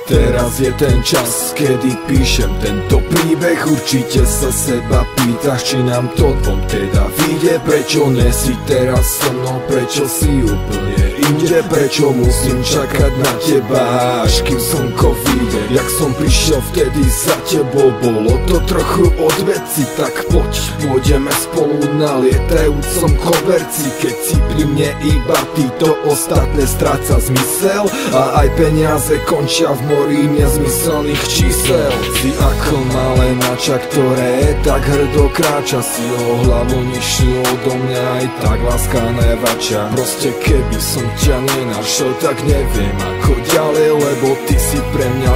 Teraz je ten čas, kedy píšem tento príbeh. Určite sa seba pýtaš, či nám to dvom teda vyjde. Prečo nesi teraz so mnou, prečo si úplne inde? Prečo musím čakať na teba, až kým slnko vyjde? Jak som prišiel vtedy za tebou, bolo to trochu od veci. Tak poď, pôjdeme spolu na lietajúcom koberci. Keď si pri mne iba títo ostatné stráca zmysel a aj peniaze končia v mori nezmyselných čísel. Si ako malé mača, ktoré tak hrdo kráča, si o hlavu nižšiu odo mňa, aj tak láska nevača. Proste keby som ťa nenašiel, tak neviem ako ďalej, lebo ty si pre mňa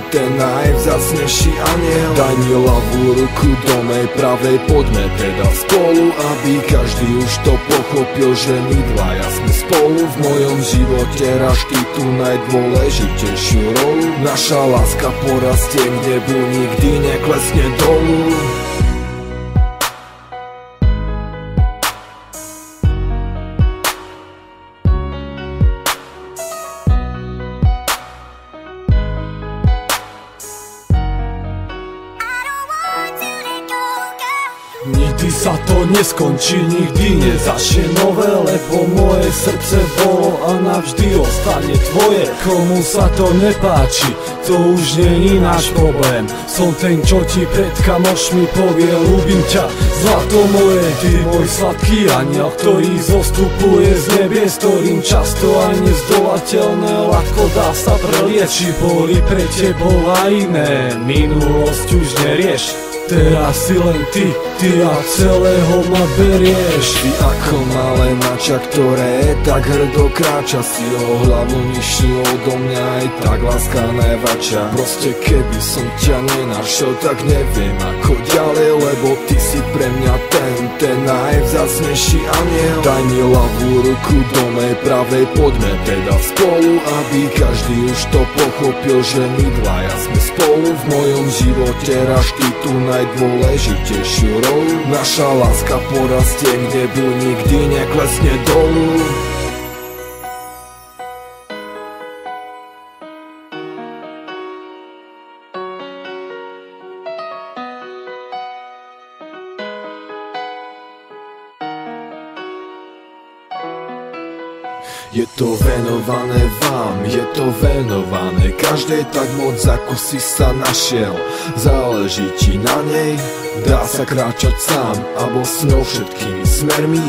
ten najvzácnejší aniel. Daj mi ľavú ruku do mej pravej, poďme teda spolu, aby každý už to pochopil, že my dvaja sme spolu. V mojom živote hráš ty tú najdôležitejšiu rolu. Naša láska porastie k nebu, nikdy neklesne dolu. Nikdy sa to neskončí, nikdy nezačne nové, lebo moje srdce bolo a navždy ostane tvoje. Komu sa to nepáči, to už není náš problém. Som ten, čo ti pred kamošmi povie, ľúbim ťa, zlato moje. Ty môj sladký aniel, ktorý zostupuje z nebies, ktorým často aj nezdolateľné ľahko dá sa prelieť. Či boli pre tebou aj iné, minulosť už nerieš. Teraz si len ty a celého ma berieš. Ty ako malé mača, ktoré tak hrdo kráča, si o hlavu nižšiu odo mňa, aj tak láska nevača. Proste keby som ťa nenašiel, tak neviem ako ďalej, lebo ty si pre mňa ten najvzácnejší aniel. Daj mi ľavú ruku do mej pravej, poďme teda spolu, aby každý už to pochopil, že my dvaja sme spolu. V mojom živote hráš ty tú najdôležitejšiu rolu. Naša láska porastie k nebu, nikdy neklesne dolu. Je to venované vám, je to venované každej, tak moc ako si sa našiel. Záleží ti na nej, dá sa kráčať sám alebo s ňou všetkými smermi.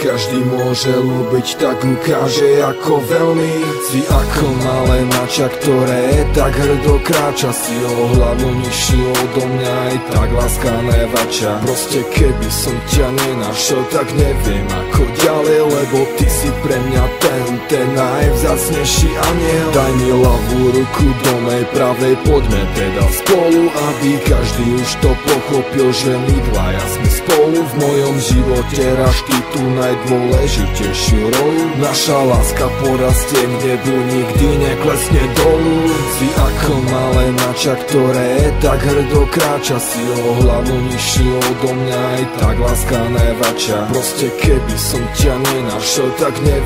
Každý môže ľúbiť, tak ukáže ako veľmi. Si ako malé mača, ktoré tak hrdo kráča, si o hlavu nižšiu odo mňa, aj tak láska nevača. Proste keby som ťa nenašiel, tak neviem ako ďalej, lebo ty si pre mňa ten najvzácnejší aniel. Daj mi ľavú ruku do mej pravej, poďme teda spolu, aby každý už to pochopil, že my dvaja sme spolu. V mojom živote hráš ty tú najdôležitejšiu rolu. Naša láska porastie k nebu, nikdy neklesne dolu. Si ako malé mača, ktoré tak hrdo kráča, si o hlavu nižšiu odo mňa, aj tak láska nevača. Proste keby som ťa nenašiel, tak neviem